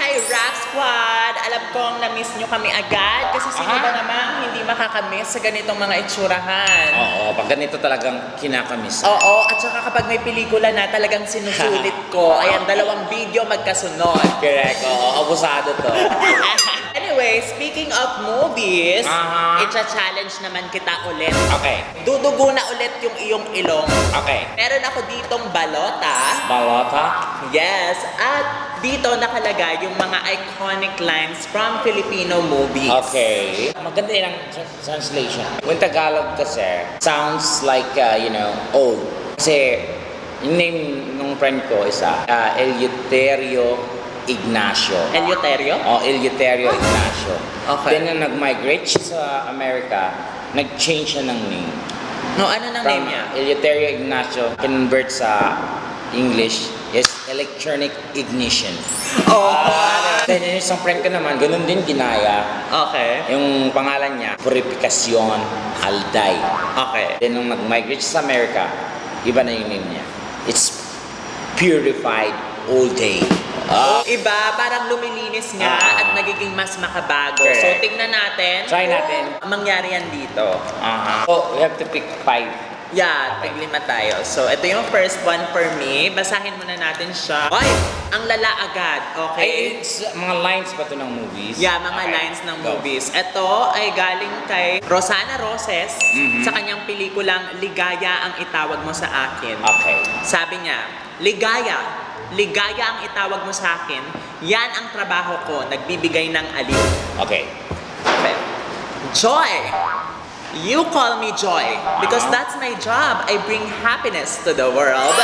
Hi, Rock Squad! Alam kong na-miss nyo kami agad kasi sino ba namang hindi makakamiss sa ganitong mga itsurahan? Oo, pag ganito talagang kinakamiss. Oo, at saka kapag may pelikula na talagang sinusulit ko. Ayan, 2 video magkasunod. Correct, oo, abusado to. Anyway, speaking of movies, itcha-challenge naman kita ulit. Okay. Dudugo na ulit yung iyong ilong. Okay. Meron ako ditong balota. Balota? Yes, at dito nakalagay yung mga iconic lines from Filipino movies. Okay. Maganda yung translation. When Tagalog kasi, sounds like, old. Kasi, yung name ng friend ko is Eleuterio Ignacio. Eleuterio? Eleuterio Ignacio. Okay. Then, nung nag-migrate siya sa America, nag-change siya ng name. No, ano nang name niya? Eleuterio Ignacio, convert sa English, is electronic ignition. Then, yung isang friend ko naman, ganun din ginaya. Okay. Yung pangalan niya, Purificacion Alday. Okay. Then, nung nag-migrate siya sa America, iba na yung name niya. It's Purified All Day. Iba, parang lumilinis nga at nagiging mas makabago. Correct. So, tignan natin. Try natin. Mangyari yan dito. So, we have to pick 5. Yeah, tig-5 tayo. So, ito yung first one for me. Basahin muna natin siya. Ay, ang lala agad. Okay. It's mga lines pa to ng movies. Yeah, mga lines ng movies. Ito ay galing kay Rosana Roses sa kanyang pelikulang Ligaya ang itawag mo sa akin. Okay. Sabi niya, Ligaya ang itawag mo sa akin. Yan ang trabaho ko, nagbibigay ng aliw. Okay. Okay. Joy! You call me Joy because that's my job. I bring happiness to the world.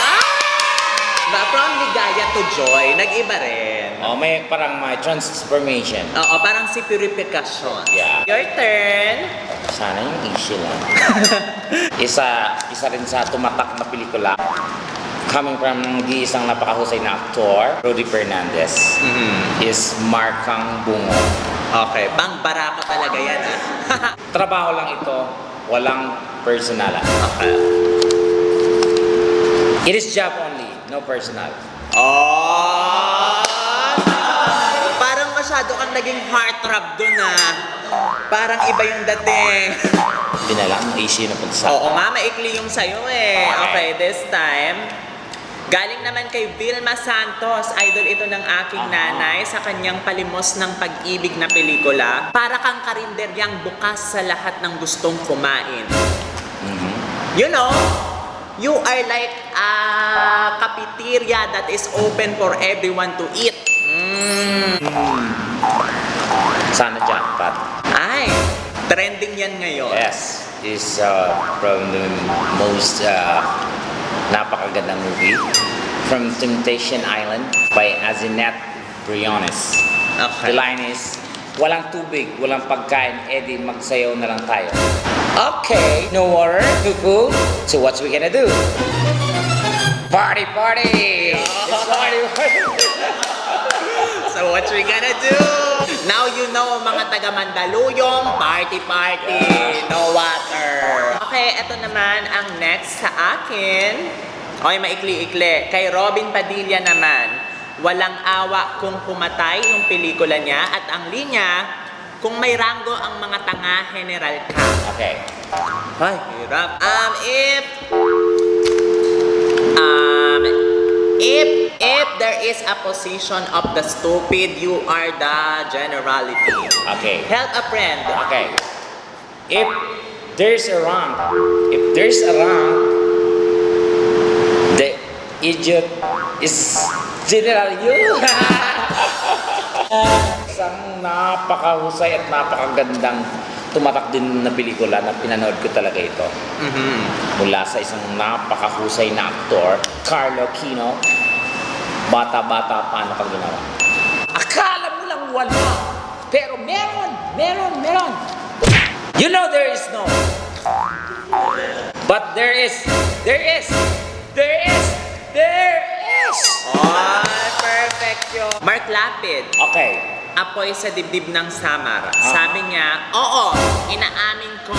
From ligaya to joy, nag-iba rin. May parang may transformation. Oo, parang si purification. Yeah. Your turn. Sana yung easy lang. isa rin sa tumatak na pelikula. Coming from isang napakahusay na aktor, Rudy Fernandez, is Markang Bungo. Okay, pang barako talaga yan. Trabaho lang ito, walang personalan. Okay. It is job only, no personal. Parang masyado kang naging heartthrob dun Parang iba yung dating. Hindi na lang, easy na pagsasabi. Oo nga, maikli yung sayo Okay, this time, galing naman kay Vilma Santos, idol ito ng aking nanay sa kanyang Palimos ng Pag-ibig na pelikula. Para kang karinderyang bukas sa lahat ng gustong kumain. You know, you are like a cafeteria that is open for everyone to eat. Sana jackpot. Ay, trending yan ngayon. Yes, is from the most napakagandang movie, From Temptation Island by Azinette Briones. Okay. The line is, walang tubig, walang pagkain, edi magsayaw na lang tayo. Okay, no water, no food, so what's we gonna do? Party, party! It's party, party! So what we gonna do? Now you know, mga taga Mandaluyong, party, no water. Okay, ito naman ang next sa akin. Okay, maikli-ikli. Kay Robin Padilla naman, walang awa kung pumatay yung pelikula niya at ang linya, kung may ranggo ang mga tanga, general ka. Okay. Ay, hirap. If there is a position of the stupid, you are the generality. Okay. Help a friend. Okay. If there's a wrong, the idiot is general you. Isang napakahusay at napakagandang tumatak din na pelikula na pinanood ko talaga ito. Mula sa isang napakahusay na aktor, Carlo Aquino. Bata-bata paano pag ginawa. Akala mo lang wala, pero meron. You know there is no. But there is. Oh, perfect yun. Mark Lapid. Okay. Apoy sa dibdib ng Samar. Sabi niya, oo, inaamin ko.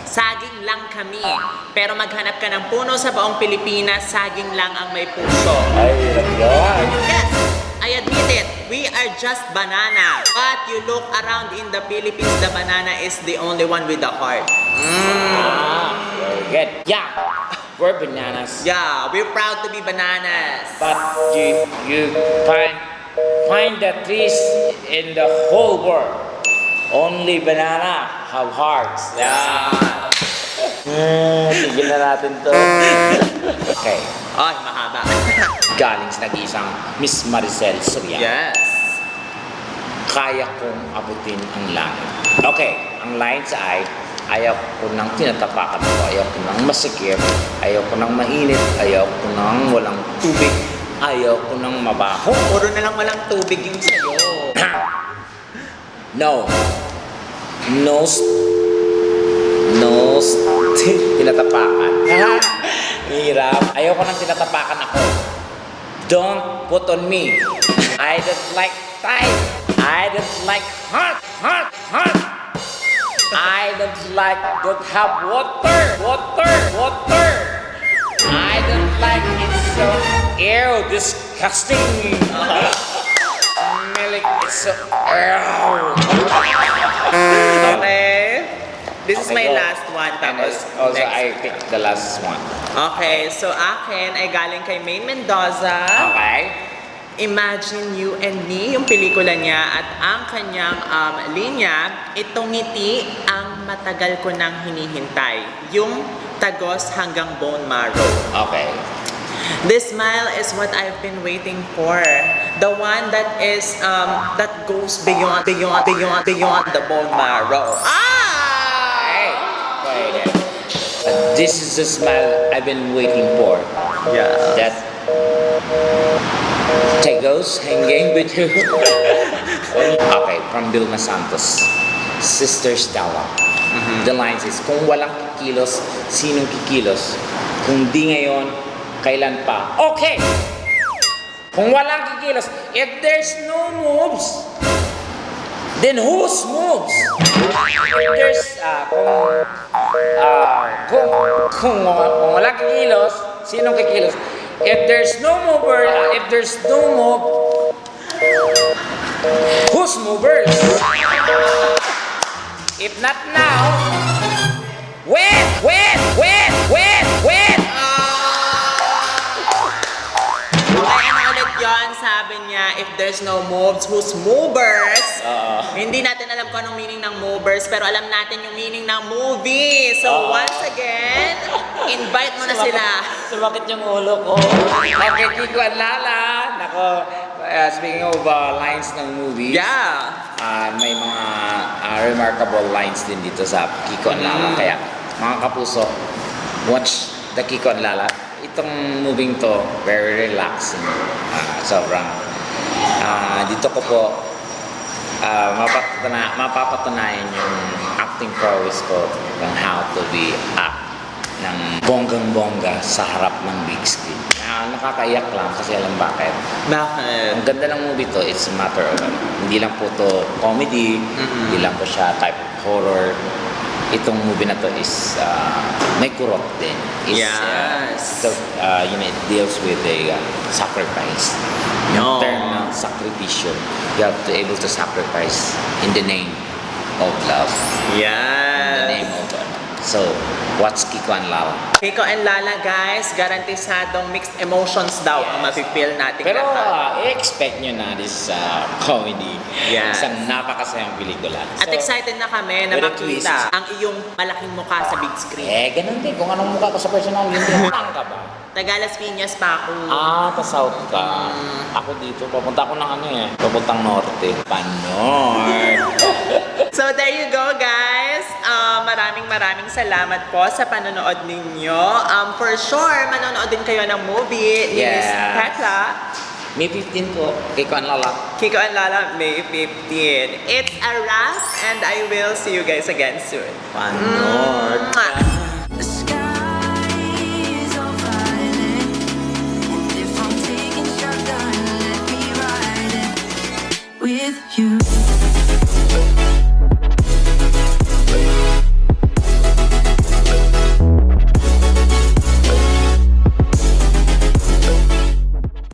Saging lang kami. Pero maghanap ka ng puno sa buong Pilipinas, saging lang ang may puso. Ay, yun. Yes, I admit it. we are just banana. But you look around in the Philippines, the banana is the only one with the heart. Very good. Yeah, we're bananas. Yeah, we're proud to be bananas. But you find the trees in the whole world. Only banana have hearts. Yeah. Tigil na natin to. Okay. Ay, mahaba. Galing sa nag-iisang Miss Maricel Soriano. Yes. Kaya kong abutin ang langit. Okay, ang lines ay ayaw ko nang tinatapakan ako, ayaw ko nang masikip, ayaw ko nang mainit, ayaw ko nang walang tubig, ayaw ko nang mabaho. Puro na lang walang tubig yung sa'yo. No. Tinatapakan. Hirap. Ayaw ko nang tinatapakan ako. Don't put on me. I don't like tight. I don't like hot. I don't have water. I don't like it so ew, disgusting. Milk, it's so ew. Okay. This is my go. last one. And Tapos, also, next. I picked the last one. Okay, so akin ay galing kay Maine Mendoza. Okay? Imagine You and Me, yung pelikula niya at ang kanyang linya, itong ngiti ang matagal ko nang hinihintay. Yung tagos hanggang bone marrow. Okay. This smile is what I've been waiting for. The one that is that goes beyond the bone marrow. Hey, wait. This is the smile I've been waiting for. Yeah. That Tagos hanging with you. Okay, from Vilma Santos. Sister Stella. The lines is, kung walang kikilos, sinong kikilos? Kung di ngayon, kailan pa? Okay! Kung walang kikilos, if there's no moves, then whose moves? If there's, kung walang kikilos, sinong kikilos? If there's no mover, if there's no move, whose movers? If not now, when? Okay, ano ulit yun? Sabi niya, if there's no moves, who's movers? Hindi natin alam kung anong meaning ng movers, pero alam natin yung meaning ng movie. So once again, invite mo na sila. Sumakit yung ulo ko. Okay, Kiko at Lala. Nako, speaking of lines ng movie, Yeah. may mga remarkable lines din dito sa Kiko and Lala. Kaya, mga kapuso, watch the Kiko and Lala. Itong moving to, very relaxing. Sobrang, dito ko po, mapapatunayan yung acting prowess ko on how to be act ng bonggang-bongga sa harap ng big screen. Nakakaiyak lang kasi alam bakit. Bakit? Ang ganda ng movie to, it's a matter of hindi lang po to comedy, hindi lang po siya type of horror. Itong movie na to is may kurot din. Yes. It deals with a sacrifice. No. Yung term ng sakripisyo. You have to able to sacrifice in the name of love. In the name Yes. of God. So, what's Kiko and Lala? Kiko and Lala, guys, garantisadong mixed emotions daw ang Yes. mapipil natin Pero lahat. i-expect nyo na this comedy. Yes. Isang napakasayang pelikula. At excited na kami na with a twist. makita ang iyong malaking mukha sa big screen. Ganun din. Kung anong mukha ko sa personal, hindi hatang ka ba? Tagalas Piñas pa ako. Pa-south ka. Ako dito, papunta ako ng papuntang norte. Panor. So there you go, guys. Maraming salamat po sa panonood ninyo. For sure, manonood din kayo ng movie ni Miss Yes. Tekla. May 15 po. Kiko and Lala. Kiko and Lala, May 15. It's a wrap, and I will see you guys again soon. Panor. Mwah.